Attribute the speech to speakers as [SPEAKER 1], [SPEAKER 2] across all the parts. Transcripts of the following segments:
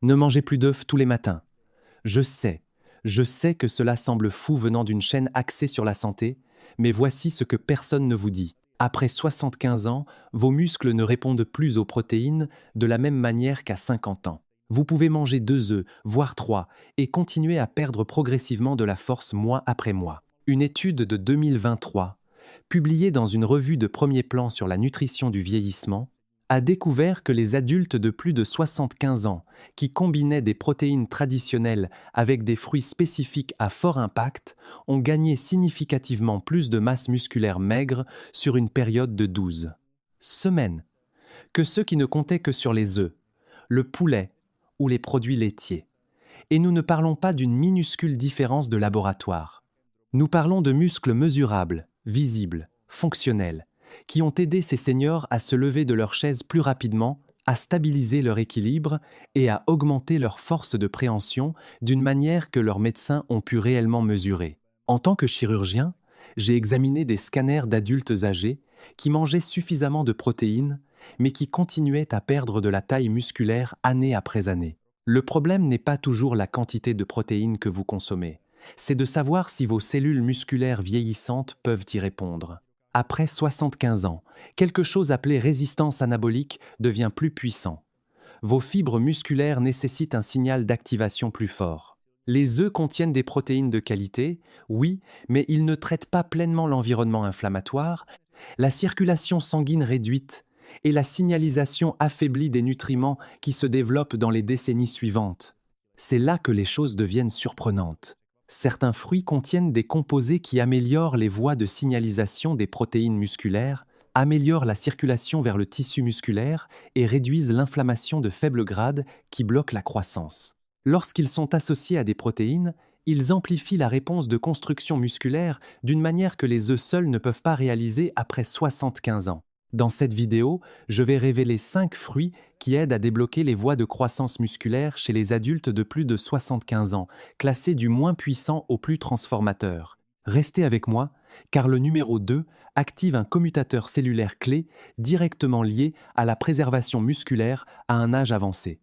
[SPEAKER 1] Ne mangez plus d'œufs tous les matins. Je sais que cela semble fou venant d'une chaîne axée sur la santé, mais voici ce que personne ne vous dit. Après 75 ans, vos muscles ne répondent plus aux protéines de la même manière qu'à 50 ans. Vous pouvez manger 2 œufs, voire 3, et continuer à perdre progressivement de la force mois après mois. Une étude de 2023, publiée dans une revue de premier plan sur la nutrition du vieillissement, a découvert que les adultes de plus de 75 ans, qui combinaient des protéines traditionnelles avec des fruits spécifiques à fort impact, ont gagné significativement plus de masse musculaire maigre sur une période de 12 semaines que ceux qui ne comptaient que sur les œufs, le poulet ou les produits laitiers. Et nous ne parlons pas d'une minuscule différence de laboratoire. Nous parlons de muscles mesurables, visibles, fonctionnels, qui ont aidé ces seniors à se lever de leur chaise plus rapidement, à stabiliser leur équilibre et à augmenter leur force de préhension d'une manière que leurs médecins ont pu réellement mesurer. En tant que chirurgien, j'ai examiné des scanners d'adultes âgés qui mangeaient suffisamment de protéines, mais qui continuaient à perdre de la taille musculaire année après année. Le problème n'est pas toujours la quantité de protéines que vous consommez, c'est de savoir si vos cellules musculaires vieillissantes peuvent y répondre. Après 75 ans, quelque chose appelé résistance anabolique devient plus puissant. Vos fibres musculaires nécessitent un signal d'activation plus fort. Les œufs contiennent des protéines de qualité, oui, mais ils ne traitent pas pleinement l'environnement inflammatoire, la circulation sanguine réduite et la signalisation affaiblie des nutriments qui se développent dans les décennies suivantes. C'est là que les choses deviennent surprenantes. Certains fruits contiennent des composés qui améliorent les voies de signalisation des protéines musculaires, améliorent la circulation vers le tissu musculaire et réduisent l'inflammation de faible grade qui bloque la croissance. Lorsqu'ils sont associés à des protéines, ils amplifient la réponse de construction musculaire d'une manière que les œufs seuls ne peuvent pas réaliser après 75 ans. Dans cette vidéo, je vais révéler 5 fruits qui aident à débloquer les voies de croissance musculaire chez les adultes de plus de 75 ans, classés du moins puissant au plus transformateur. Restez avec moi, car le numéro 2 active un commutateur cellulaire clé directement lié à la préservation musculaire à un âge avancé.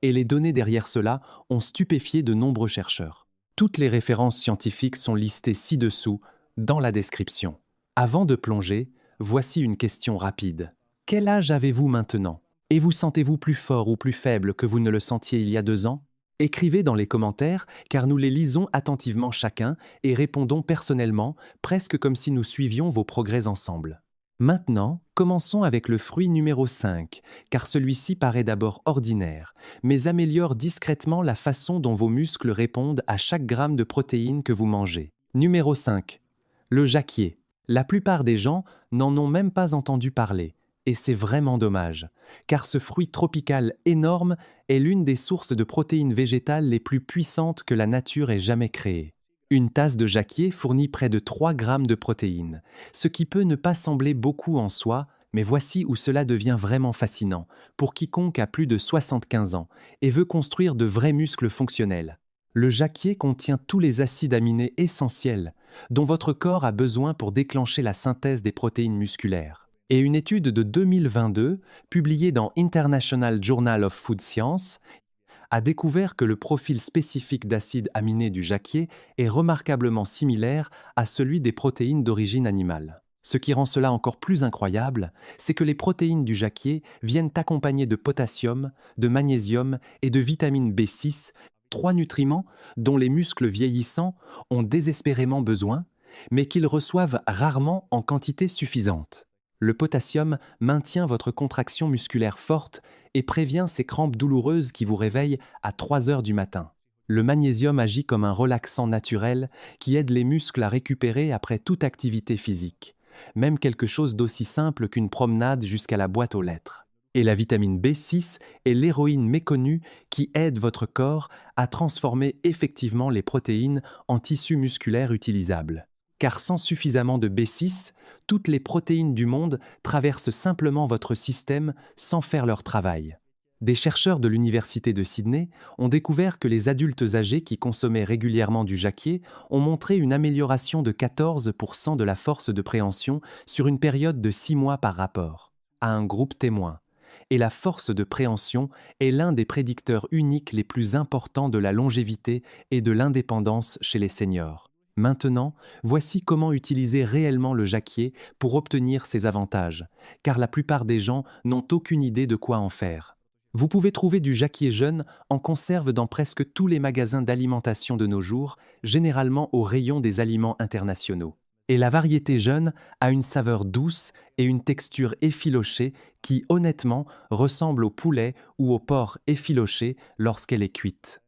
[SPEAKER 1] Et les données derrière cela ont stupéfié de nombreux chercheurs. Toutes les références scientifiques sont listées ci-dessous, dans la description. Avant de plonger, voici une question rapide. Quel âge avez-vous maintenant? Et vous sentez-vous plus fort ou plus faible que vous ne le sentiez il y a 2 ans? Écrivez dans les commentaires, car nous les lisons attentivement chacun et répondons personnellement, presque comme si nous suivions vos progrès ensemble. Maintenant, commençons avec le fruit numéro 5, car celui-ci paraît d'abord ordinaire, mais améliore discrètement la façon dont vos muscles répondent à chaque gramme de protéines que vous mangez. Numéro 5. Le jacquier. La plupart des gens n'en ont même pas entendu parler, et c'est vraiment dommage, car ce fruit tropical énorme est l'une des sources de protéines végétales les plus puissantes que la nature ait jamais créées. Une tasse de jacquier fournit près de 3 grammes de protéines, ce qui peut ne pas sembler beaucoup en soi, mais voici où cela devient vraiment fascinant pour quiconque a plus de 75 ans et veut construire de vrais muscles fonctionnels. Le jacquier contient tous les acides aminés essentiels dont votre corps a besoin pour déclencher la synthèse des protéines musculaires. Et une étude de 2022, publiée dans International Journal of Food Science, a découvert que le profil spécifique d'acides aminés du jacquier est remarquablement similaire à celui des protéines d'origine animale. Ce qui rend cela encore plus incroyable, c'est que les protéines du jacquier viennent accompagnées de potassium, de magnésium et de vitamine B6, 3 nutriments dont les muscles vieillissants ont désespérément besoin, mais qu'ils reçoivent rarement en quantité suffisante. Le potassium maintient votre contraction musculaire forte et prévient ces crampes douloureuses qui vous réveillent à 3 heures du matin. Le magnésium agit comme un relaxant naturel qui aide les muscles à récupérer après toute activité physique, même quelque chose d'aussi simple qu'une promenade jusqu'à la boîte aux lettres. Et la vitamine B6 est l'héroïne méconnue qui aide votre corps à transformer effectivement les protéines en tissus musculaires utilisables. Car sans suffisamment de B6, toutes les protéines du monde traversent simplement votre système sans faire leur travail. Des chercheurs de l'Université de Sydney ont découvert que les adultes âgés qui consommaient régulièrement du jacquier ont montré une amélioration de 14% de la force de préhension sur une période de 6 mois par rapport à un groupe témoin, et la force de préhension est l'un des prédicteurs uniques les plus importants de la longévité et de l'indépendance chez les seniors. Maintenant, voici comment utiliser réellement le jacquier pour obtenir ces avantages, car la plupart des gens n'ont aucune idée de quoi en faire. Vous pouvez trouver du jacquier jeune en conserve dans presque tous les magasins d'alimentation de nos jours, généralement au rayon des aliments internationaux. Et la variété jeune a une saveur douce et une texture effilochée qui, honnêtement, ressemble au poulet ou au porc effiloché lorsqu'elle est cuite.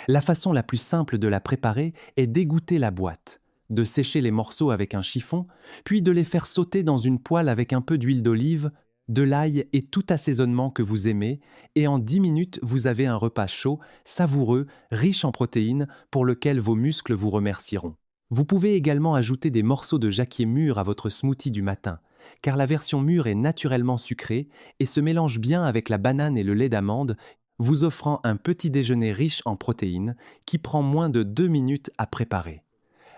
[SPEAKER 1] La façon la plus simple de la préparer est d'égoutter la boîte, de sécher les morceaux avec un chiffon, puis de les faire sauter dans une poêle avec un peu d'huile d'olive, de l'ail et tout assaisonnement que vous aimez, et en 10 minutes, vous avez un repas chaud, savoureux, riche en protéines, pour lequel vos muscles vous remercieront. Vous pouvez également ajouter des morceaux de jacquier mûr à votre smoothie du matin, car la version mûre est naturellement sucrée et se mélange bien avec la banane et le lait d'amande, vous offrant un petit déjeuner riche en protéines qui prend moins de 2 minutes à préparer.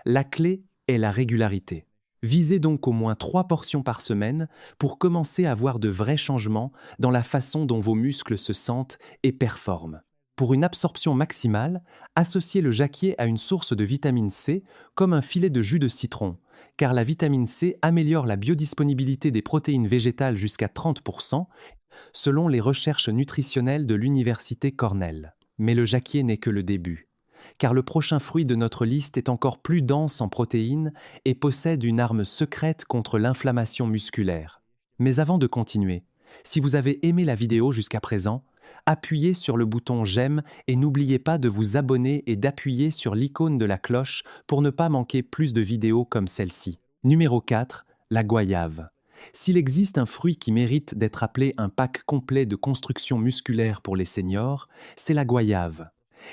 [SPEAKER 1] La clé est la régularité. Visez donc au moins 3 portions par semaine pour commencer à voir de vrais changements dans la façon dont vos muscles se sentent et performent. Pour une absorption maximale, associez le jacquier à une source de vitamine C comme un filet de jus de citron, car la vitamine C améliore la biodisponibilité des protéines végétales jusqu'à 30%, selon les recherches nutritionnelles de l'Université Cornell. Mais le jacquier n'est que le début, car le prochain fruit de notre liste est encore plus dense en protéines et possède une arme secrète contre l'inflammation musculaire. Mais avant de continuer, si vous avez aimé la vidéo jusqu'à présent, appuyez sur le bouton j'aime et n'oubliez pas de vous abonner et d'appuyer sur l'icône de la cloche pour ne pas manquer plus de vidéos comme celle-ci. Numéro 4, la goyave. S'il existe un fruit qui mérite d'être appelé un pack complet de construction musculaire pour les seniors, c'est la goyave.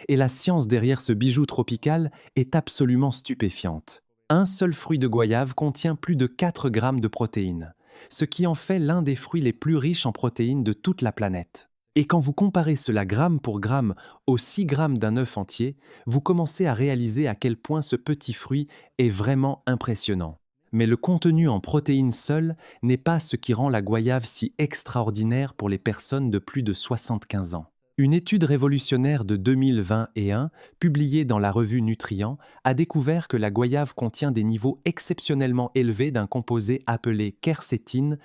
[SPEAKER 1] Et la science derrière ce bijou tropical est absolument stupéfiante. Un seul fruit de goyave contient plus de 4 grammes de protéines, ce qui en fait l'un des fruits les plus riches en protéines de toute la planète. Et quand vous comparez cela gramme pour gramme aux 6 grammes d'un œuf entier, vous commencez à réaliser à quel point ce petit fruit est vraiment impressionnant. Mais le contenu en protéines seul n'est pas ce qui rend la goyave si extraordinaire pour les personnes de plus de 75 ans. Une étude révolutionnaire de 2021, publiée dans la revue Nutrient, a découvert que la goyave contient des niveaux exceptionnellement élevés d'un composé appelé quercétine,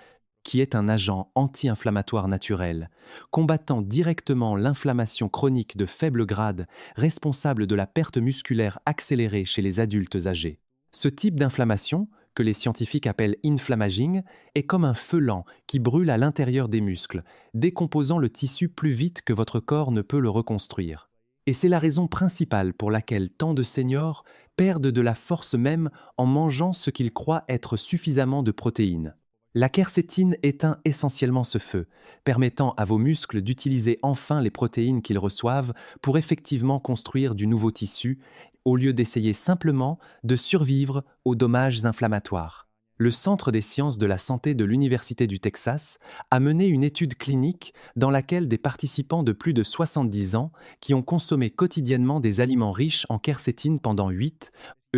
[SPEAKER 1] qui est un agent anti-inflammatoire naturel, combattant directement l'inflammation chronique de faible grade, responsable de la perte musculaire accélérée chez les adultes âgés. Ce type d'inflammation, que les scientifiques appellent inflammaging, est comme un feu lent qui brûle à l'intérieur des muscles, décomposant le tissu plus vite que votre corps ne peut le reconstruire. Et c'est la raison principale pour laquelle tant de seniors perdent de la force même en mangeant ce qu'ils croient être suffisamment de protéines. La quercétine éteint essentiellement ce feu, permettant à vos muscles d'utiliser enfin les protéines qu'ils reçoivent pour effectivement construire du nouveau tissu, au lieu d'essayer simplement de survivre aux dommages inflammatoires. Le Centre des sciences de la santé de l'Université du Texas a mené une étude clinique dans laquelle des participants de plus de 70 ans qui ont consommé quotidiennement des aliments riches en quercétine pendant 8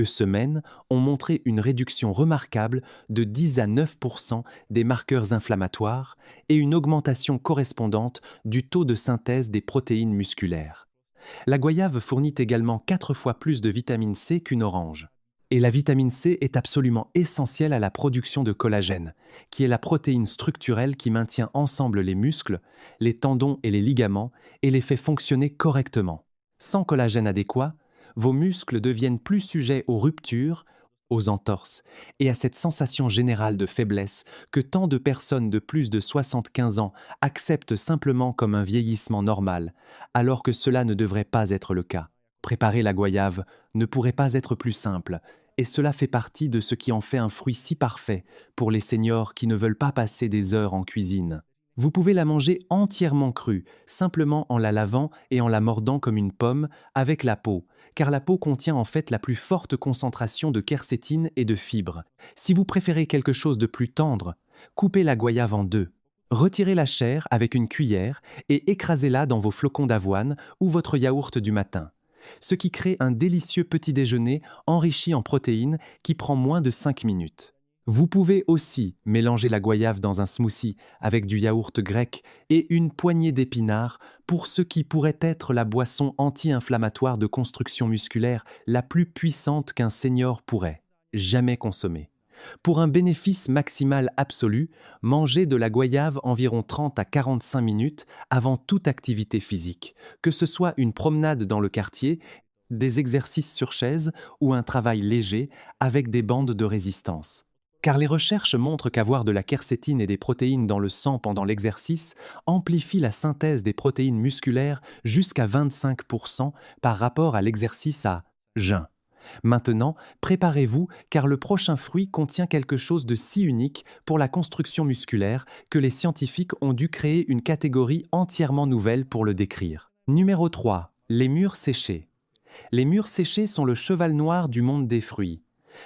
[SPEAKER 1] semaines ont montré une réduction remarquable de 10 à 9% des marqueurs inflammatoires et une augmentation correspondante du taux de synthèse des protéines musculaires. La goyave fournit également 4 fois plus de vitamine C qu'une orange. Et la vitamine C est absolument essentielle à la production de collagène, qui est la protéine structurelle qui maintient ensemble les muscles, les tendons et les ligaments et les fait fonctionner correctement. Sans collagène adéquat, vos muscles deviennent plus sujets aux ruptures, aux entorses et à cette sensation générale de faiblesse que tant de personnes de plus de 75 ans acceptent simplement comme un vieillissement normal, alors que cela ne devrait pas être le cas. Préparer la goyave ne pourrait pas être plus simple, et cela fait partie de ce qui en fait un fruit si parfait pour les seniors qui ne veulent pas passer des heures en cuisine. Vous pouvez la manger entièrement crue, simplement en la lavant et en la mordant comme une pomme, avec la peau, car la peau contient en fait la plus forte concentration de quercétine et de fibres. Si vous préférez quelque chose de plus tendre, coupez la goyave en 2. Retirez la chair avec une cuillère et écrasez-la dans vos flocons d'avoine ou votre yaourt du matin, ce qui crée un délicieux petit déjeuner enrichi en protéines qui prend moins de 5 minutes. Vous pouvez aussi mélanger la goyave dans un smoothie avec du yaourt grec et une poignée d'épinards pour ce qui pourrait être la boisson anti-inflammatoire de construction musculaire la plus puissante qu'un senior pourrait jamais consommer. Pour un bénéfice maximal absolu, mangez de la goyave environ 30 à 45 minutes avant toute activité physique, que ce soit une promenade dans le quartier, des exercices sur chaise ou un travail léger avec des bandes de résistance. Car les recherches montrent qu'avoir de la quercétine et des protéines dans le sang pendant l'exercice amplifie la synthèse des protéines musculaires jusqu'à 25% par rapport à l'exercice à jeun. Maintenant, préparez-vous car le prochain fruit contient quelque chose de si unique pour la construction musculaire que les scientifiques ont dû créer une catégorie entièrement nouvelle pour le décrire. Numéro 3. Les mûres séchées. Les mûres séchées sont le cheval noir du monde des fruits.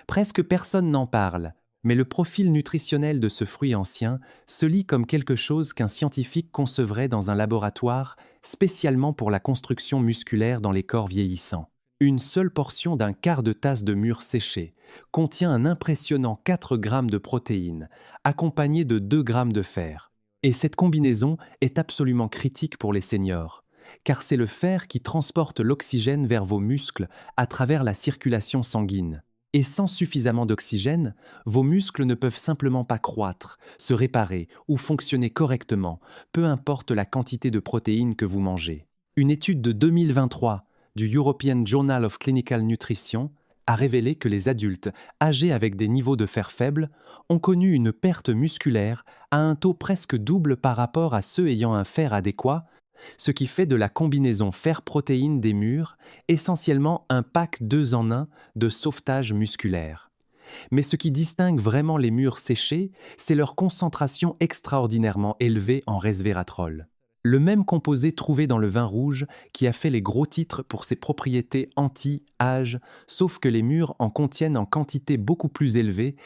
[SPEAKER 1] Presque personne n'en parle, mais le profil nutritionnel de ce fruit ancien se lit comme quelque chose qu'un scientifique concevrait dans un laboratoire spécialement pour la construction musculaire dans les corps vieillissants. Une seule portion d'un quart de tasse de mûres séchées contient un impressionnant 4 grammes de protéines, accompagné de 2 grammes de fer. Et cette combinaison est absolument critique pour les seniors, car c'est le fer qui transporte l'oxygène vers vos muscles à travers la circulation sanguine. Et sans suffisamment d'oxygène, vos muscles ne peuvent simplement pas croître, se réparer ou fonctionner correctement, peu importe la quantité de protéines que vous mangez. Une étude de 2023 du European Journal of Clinical Nutrition a révélé que les adultes âgés avec des niveaux de fer faibles ont connu une perte musculaire à un taux presque double par rapport à ceux ayant un fer adéquat, ce qui fait de la combinaison fer-protéines des mûres essentiellement un pack 2 en 1 de sauvetage musculaire. Mais ce qui distingue vraiment les mûres séchées, c'est leur concentration extraordinairement élevée en resveratrol. Le même composé trouvé dans le vin rouge qui a fait les gros titres pour ses propriétés anti-âge, sauf que les mûres en contiennent en quantité beaucoup plus élevée,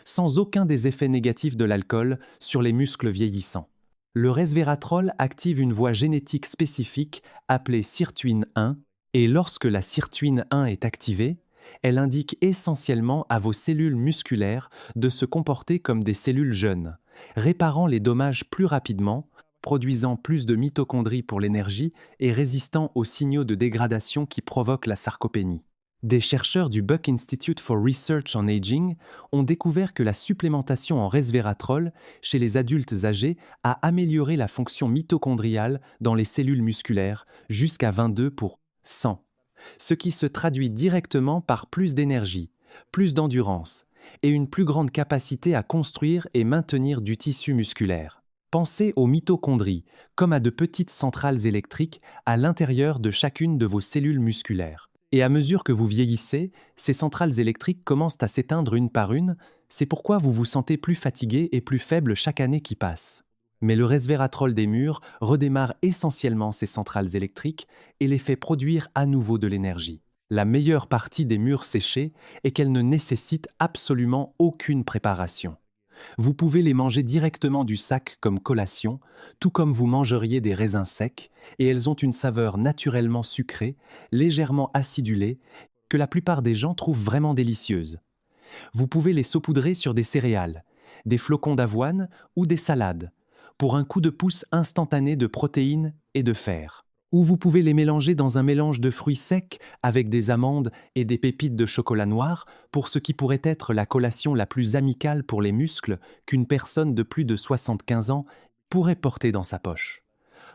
[SPEAKER 1] sans aucun des effets négatifs de l'alcool sur les muscles vieillissants. Le resveratrol active une voie génétique spécifique appelée sirtuine 1, et lorsque la sirtuine 1 est activée, elle indique essentiellement à vos cellules musculaires de se comporter comme des cellules jeunes, réparant les dommages plus rapidement, produisant plus de mitochondries pour l'énergie et résistant aux signaux de dégradation qui provoquent la sarcopénie. Des chercheurs du Buck Institute for Research on Aging ont découvert que la supplémentation en resveratrol chez les adultes âgés a amélioré la fonction mitochondriale dans les cellules musculaires jusqu'à 22 pour 100, ce qui se traduit directement par plus d'énergie, plus d'endurance et une plus grande capacité à construire et maintenir du tissu musculaire. Pensez aux mitochondries comme à de petites centrales électriques à l'intérieur de chacune de vos cellules musculaires. Et à mesure que vous vieillissez, ces centrales électriques commencent à s'éteindre une par une, c'est pourquoi vous vous sentez plus fatigué et plus faible chaque année qui passe. Mais le resveratrol des mûres redémarre essentiellement ces centrales électriques et les fait produire à nouveau de l'énergie. La meilleure partie des mûres séchées est qu'elles ne nécessitent absolument aucune préparation. Vous pouvez les manger directement du sac comme collation, tout comme vous mangeriez des raisins secs, et elles ont une saveur naturellement sucrée, légèrement acidulée, que la plupart des gens trouvent vraiment délicieuse. Vous pouvez les saupoudrer sur des céréales, des flocons d'avoine ou des salades, pour un coup de pouce instantané de protéines et de fer. Ou vous pouvez les mélanger dans un mélange de fruits secs avec des amandes et des pépites de chocolat noir pour ce qui pourrait être la collation la plus amicale pour les muscles qu'une personne de plus de 75 ans pourrait porter dans sa poche.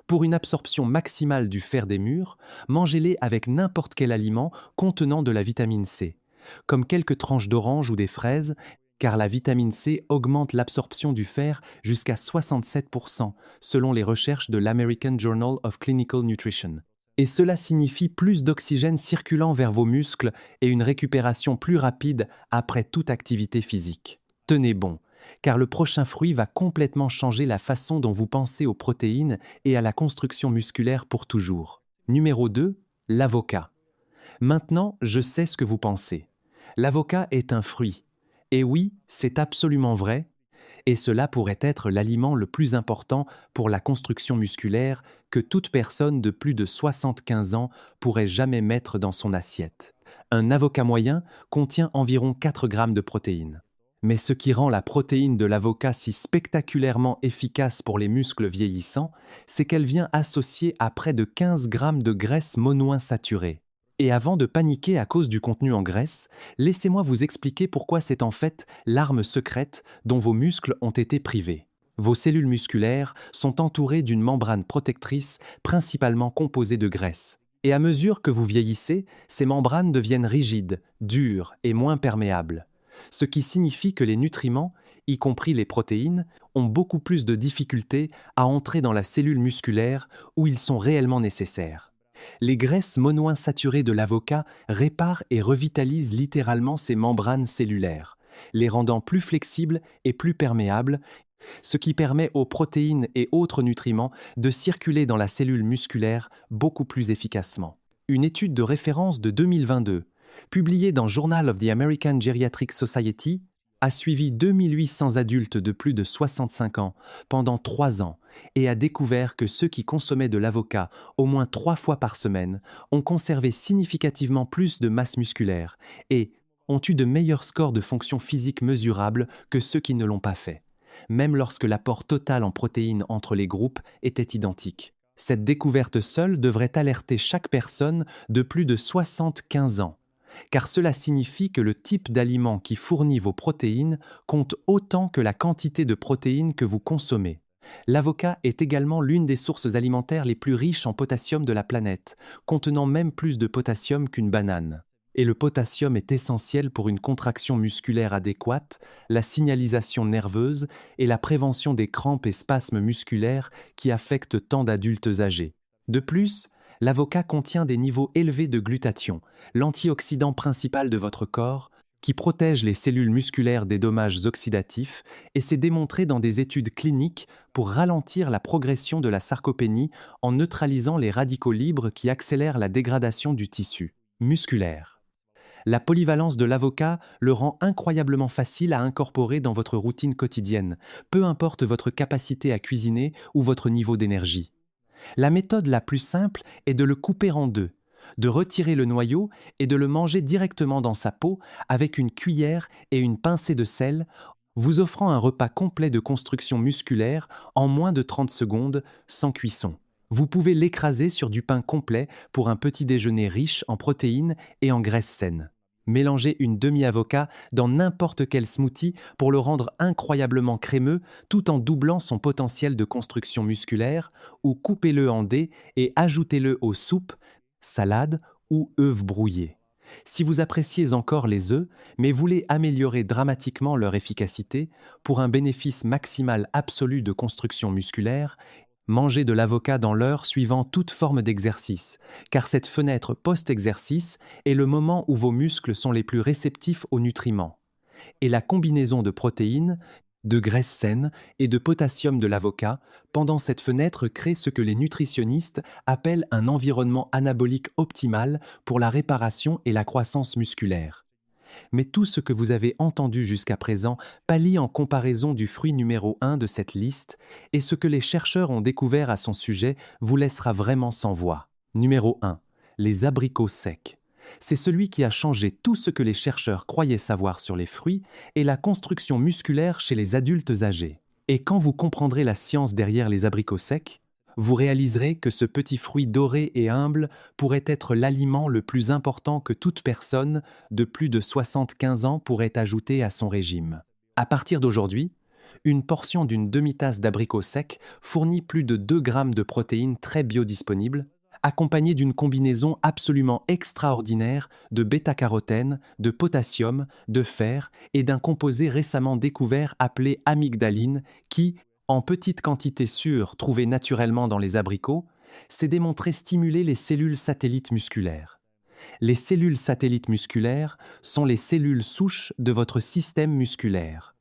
[SPEAKER 1] Pour une absorption maximale du fer des mûres, mangez-les avec n'importe quel aliment contenant de la vitamine C, comme quelques tranches d'orange ou des fraises, car la vitamine C augmente l'absorption du fer jusqu'à 67%, selon les recherches de l'American Journal of Clinical Nutrition. Et cela signifie plus d'oxygène circulant vers vos muscles et une récupération plus rapide après toute activité physique. Tenez bon, car le prochain fruit va complètement changer la façon dont vous pensez aux protéines et à la construction musculaire pour toujours. Numéro 2, l'avocat. Maintenant, je sais ce que vous pensez. L'avocat est un fruit. Et oui, c'est absolument vrai, et cela pourrait être l'aliment le plus important pour la construction musculaire que toute personne de plus de 75 ans pourrait jamais mettre dans son assiette. Un avocat moyen contient environ 4 grammes de protéines. Mais ce qui rend la protéine de l'avocat si spectaculairement efficace pour les muscles vieillissants, c'est qu'elle vient associée à près de 15 grammes de graisse monoinsaturée. Et avant de paniquer à cause du contenu en graisse, laissez-moi vous expliquer pourquoi c'est en fait l'arme secrète dont vos muscles ont été privés. Vos cellules musculaires sont entourées d'une membrane protectrice principalement composée de graisse. Et à mesure que vous vieillissez, ces membranes deviennent rigides, dures et moins perméables. Ce qui signifie que les nutriments, y compris les protéines, ont beaucoup plus de difficultés à entrer dans la cellule musculaire où ils sont réellement nécessaires. Les graisses monoinsaturées de l'avocat réparent et revitalisent littéralement ces membranes cellulaires, les rendant plus flexibles et plus perméables, ce qui permet aux protéines et autres nutriments de circuler dans la cellule musculaire beaucoup plus efficacement. Une étude de référence de 2022, publiée dans Journal of the American Geriatric Society, a suivi 2800 adultes de plus de 65 ans pendant 3 ans et a découvert que ceux qui consommaient de l'avocat au moins 3 fois par semaine ont conservé significativement plus de masse musculaire et ont eu de meilleurs scores de fonction physique mesurables que ceux qui ne l'ont pas fait, même lorsque l'apport total en protéines entre les groupes était identique. Cette découverte seule devrait alerter chaque personne de plus de 75 ans, car cela signifie que le type d'aliment qui fournit vos protéines compte autant que la quantité de protéines que vous consommez. L'avocat est également l'une des sources alimentaires les plus riches en potassium de la planète, contenant même plus de potassium qu'une banane. Et le potassium est essentiel pour une contraction musculaire adéquate, la signalisation nerveuse et la prévention des crampes et spasmes musculaires qui affectent tant d'adultes âgés. De plus, l'avocat contient des niveaux élevés de glutathion, l'antioxydant principal de votre corps, qui protège les cellules musculaires des dommages oxydatifs et s'est démontré dans des études cliniques pour ralentir la progression de la sarcopénie en neutralisant les radicaux libres qui accélèrent la dégradation du tissu musculaire. La polyvalence de l'avocat le rend incroyablement facile à incorporer dans votre routine quotidienne, peu importe votre capacité à cuisiner ou votre niveau d'énergie. La méthode la plus simple est de le couper en deux, de retirer le noyau et de le manger directement dans sa peau avec une cuillère et une pincée de sel, vous offrant un repas complet de construction musculaire en moins de 30 secondes sans cuisson. Vous pouvez l'écraser sur du pain complet pour un petit déjeuner riche en protéines et en graisses saines. Mélangez une demi-avocat dans n'importe quel smoothie pour le rendre incroyablement crémeux tout en doublant son potentiel de construction musculaire, ou coupez-le en dés et ajoutez-le aux soupes, salades ou œufs brouillés. Si vous appréciez encore les œufs, mais voulez améliorer dramatiquement leur efficacité pour un bénéfice maximal absolu de construction musculaire, mangez de l'avocat dans l'heure suivant toute forme d'exercice, car cette fenêtre post-exercice est le moment où vos muscles sont les plus réceptifs aux nutriments. Et la combinaison de protéines, de graisses saines et de potassium de l'avocat pendant cette fenêtre crée ce que les nutritionnistes appellent un environnement anabolique optimal pour la réparation et la croissance musculaire. Mais tout ce que vous avez entendu jusqu'à présent pâlit en comparaison du fruit numéro 1 de cette liste, et ce que les chercheurs ont découvert à son sujet vous laissera vraiment sans voix. Numéro 1. Les abricots secs. C'est celui qui a changé tout ce que les chercheurs croyaient savoir sur les fruits et la construction musculaire chez les adultes âgés. Et quand vous comprendrez la science derrière les abricots secs, vous réaliserez que ce petit fruit doré et humble pourrait être l'aliment le plus important que toute personne de plus de 75 ans pourrait ajouter à son régime. À partir d'aujourd'hui, une portion d'une demi-tasse d'abricots secs fournit plus de 2 grammes de protéines très biodisponibles, accompagnée d'une combinaison absolument extraordinaire de bêta-carotène, de potassium, de fer et d'un composé récemment découvert appelé amygdaline qui, en petite quantité sûre trouvée naturellement dans les abricots, s'est démontré stimuler les cellules satellites musculaires. Les cellules satellites musculaires sont les cellules souches de votre système musculaire.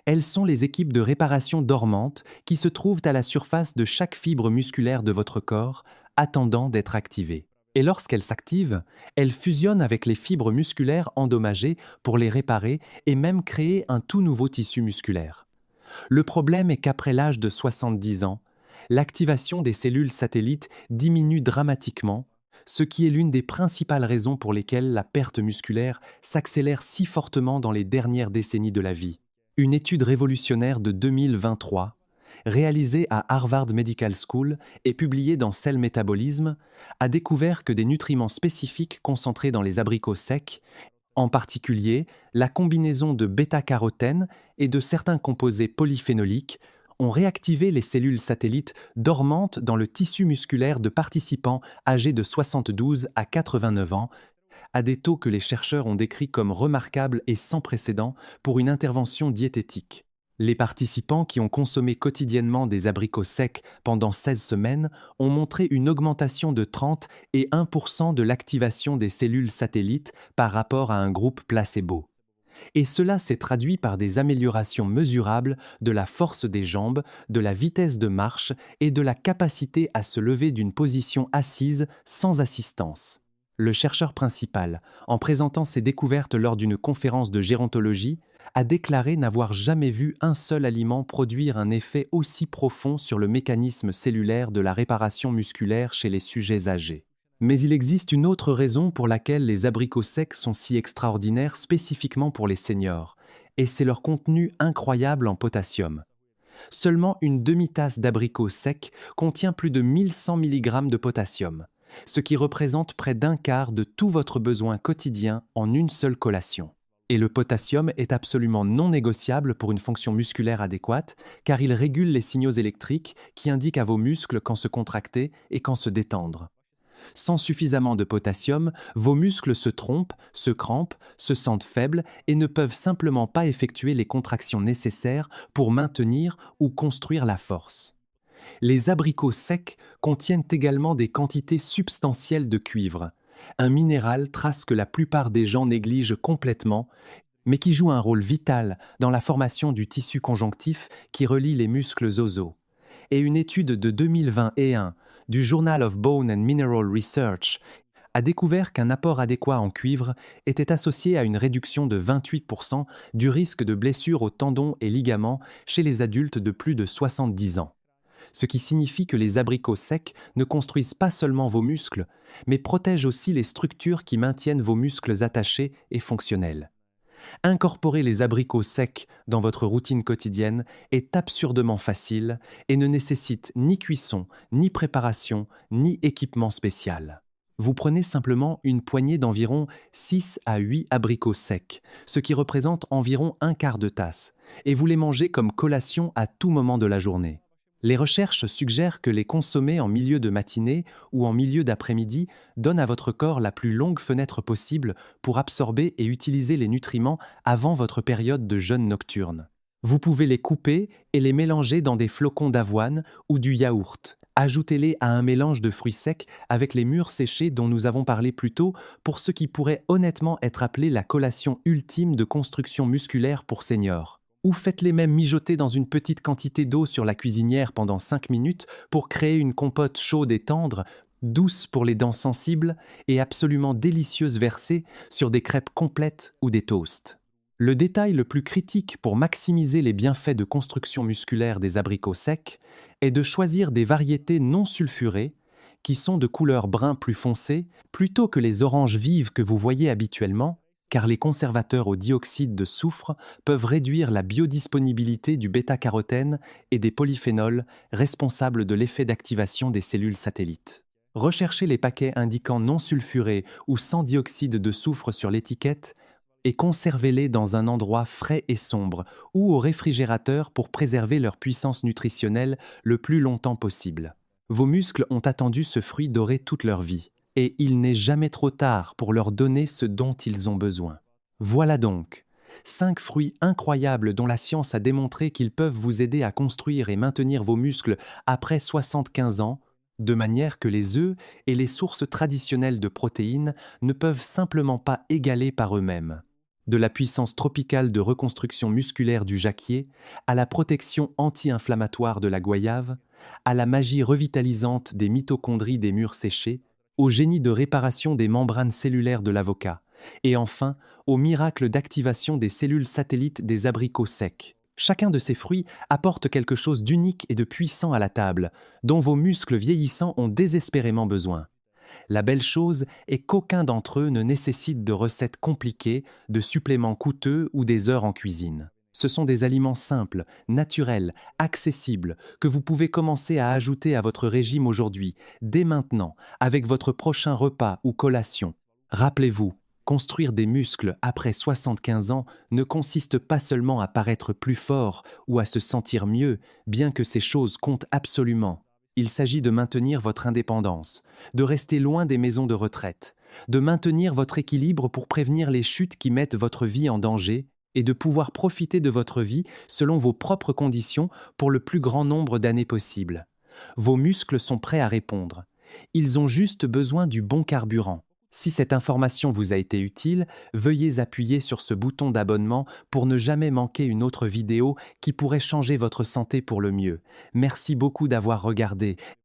[SPEAKER 1] Elles sont les équipes de réparation dormantes qui se trouvent à la surface de chaque fibre musculaire de votre corps, attendant d'être activées. Et lorsqu'elles s'activent, elles fusionnent avec les fibres musculaires endommagées pour les réparer et même créer un tout nouveau tissu musculaire. Le problème est qu'après l'âge de 70 ans, l'activation des cellules satellites diminue dramatiquement, ce qui est l'une des principales raisons pour lesquelles la perte musculaire s'accélère si fortement dans les dernières décennies de la vie. Une étude révolutionnaire de 2023, réalisée à Harvard Medical School et publiée dans Cell Metabolism, a découvert que des nutriments spécifiques concentrés dans les abricots secs, en particulier la combinaison de bêta-carotène et de certains composés polyphénoliques, ont réactivé les cellules satellites dormantes dans le tissu musculaire de participants âgés de 72 à 89 ans, à des taux que les chercheurs ont décrits comme remarquables et sans précédent pour une intervention diététique. Les participants qui ont consommé quotidiennement des abricots secs pendant 16 semaines ont montré une augmentation de 30 et 1% de l'activation des cellules satellites par rapport à un groupe placebo. Et cela s'est traduit par des améliorations mesurables de la force des jambes, de la vitesse de marche et de la capacité à se lever d'une position assise sans assistance. Le chercheur principal, en présentant ses découvertes lors d'une conférence de gérontologie, a déclaré n'avoir jamais vu un seul aliment produire un effet aussi profond sur le mécanisme cellulaire de la réparation musculaire chez les sujets âgés. Mais il existe une autre raison pour laquelle les abricots secs sont si extraordinaires spécifiquement pour les seniors, et c'est leur contenu incroyable en potassium. Seulement une demi-tasse d'abricots secs contient plus de 1100 mg de potassium, ce qui représente près d'un quart de tout votre besoin quotidien en une seule collation. Et le potassium est absolument non négociable pour une fonction musculaire adéquate, car il régule les signaux électriques qui indiquent à vos muscles quand se contracter et quand se détendre. Sans suffisamment de potassium, vos muscles se trompent, se crampent, se sentent faibles et ne peuvent simplement pas effectuer les contractions nécessaires pour maintenir ou construire la force. Les abricots secs contiennent également des quantités substantielles de cuivre, un minéral trace que la plupart des gens négligent complètement, mais qui joue un rôle vital dans la formation du tissu conjonctif qui relie les muscles aux os. Et une étude de 2021 du Journal of Bone and Mineral Research a découvert qu'un apport adéquat en cuivre était associé à une réduction de 28% du risque de blessures aux tendons et ligaments chez les adultes de plus de 70 ans. Ce qui signifie que les abricots secs ne construisent pas seulement vos muscles, mais protègent aussi les structures qui maintiennent vos muscles attachés et fonctionnels. Incorporer les abricots secs dans votre routine quotidienne est absurdement facile et ne nécessite ni cuisson, ni préparation, ni équipement spécial. Vous prenez simplement une poignée d'environ 6 à 8 abricots secs, ce qui représente environ un quart de tasse, et vous les mangez comme collation à tout moment de la journée. Les recherches suggèrent que les consommer en milieu de matinée ou en milieu d'après-midi donnent à votre corps la plus longue fenêtre possible pour absorber et utiliser les nutriments avant votre période de jeûne nocturne. Vous pouvez les couper et les mélanger dans des flocons d'avoine ou du yaourt. Ajoutez-les à un mélange de fruits secs avec les mûres séchées dont nous avons parlé plus tôt pour ce qui pourrait honnêtement être appelé la collation ultime de construction musculaire pour seniors. Ou faites-les même mijoter dans une petite quantité d'eau sur la cuisinière pendant 5 minutes pour créer une compote chaude et tendre, douce pour les dents sensibles et absolument délicieuse versée sur des crêpes complètes ou des toasts. Le détail le plus critique pour maximiser les bienfaits de construction musculaire des abricots secs est de choisir des variétés non sulfurées qui sont de couleur brun plus foncé plutôt que les oranges vives que vous voyez habituellement, car les conservateurs au dioxyde de soufre peuvent réduire la biodisponibilité du bêta-carotène et des polyphénols responsables de l'effet d'activation des cellules satellites. Recherchez les paquets indiquant non sulfuré ou sans dioxyde de soufre sur l'étiquette et conservez-les dans un endroit frais et sombre ou au réfrigérateur pour préserver leur puissance nutritionnelle le plus longtemps possible. Vos muscles ont attendu ce fruit doré toute leur vie. Et il n'est jamais trop tard pour leur donner ce dont ils ont besoin. Voilà donc 5 fruits incroyables dont la science a démontré qu'ils peuvent vous aider à construire et maintenir vos muscles après 75 ans, de manière que les œufs et les sources traditionnelles de protéines ne peuvent simplement pas égaler par eux-mêmes. De la puissance tropicale de reconstruction musculaire du jacquier, à la protection anti-inflammatoire de la goyave, à la magie revitalisante des mitochondries des mûres séchées, au génie de réparation des membranes cellulaires de l'avocat, et enfin au miracle d'activation des cellules satellites des abricots secs. Chacun de ces fruits apporte quelque chose d'unique et de puissant à la table, dont vos muscles vieillissants ont désespérément besoin. La belle chose est qu'aucun d'entre eux ne nécessite de recettes compliquées, de suppléments coûteux ou des heures en cuisine. Ce sont des aliments simples, naturels, accessibles, que vous pouvez commencer à ajouter à votre régime aujourd'hui, dès maintenant, avec votre prochain repas ou collation. Rappelez-vous, construire des muscles après 75 ans ne consiste pas seulement à paraître plus fort ou à se sentir mieux, bien que ces choses comptent absolument. Il s'agit de maintenir votre indépendance, de rester loin des maisons de retraite, de maintenir votre équilibre pour prévenir les chutes qui mettent votre vie en danger et de pouvoir profiter de votre vie selon vos propres conditions pour le plus grand nombre d'années possible. Vos muscles sont prêts à répondre. Ils ont juste besoin du bon carburant. Si cette information vous a été utile, veuillez appuyer sur ce bouton d'abonnement pour ne jamais manquer une autre vidéo qui pourrait changer votre santé pour le mieux. Merci beaucoup d'avoir regardé.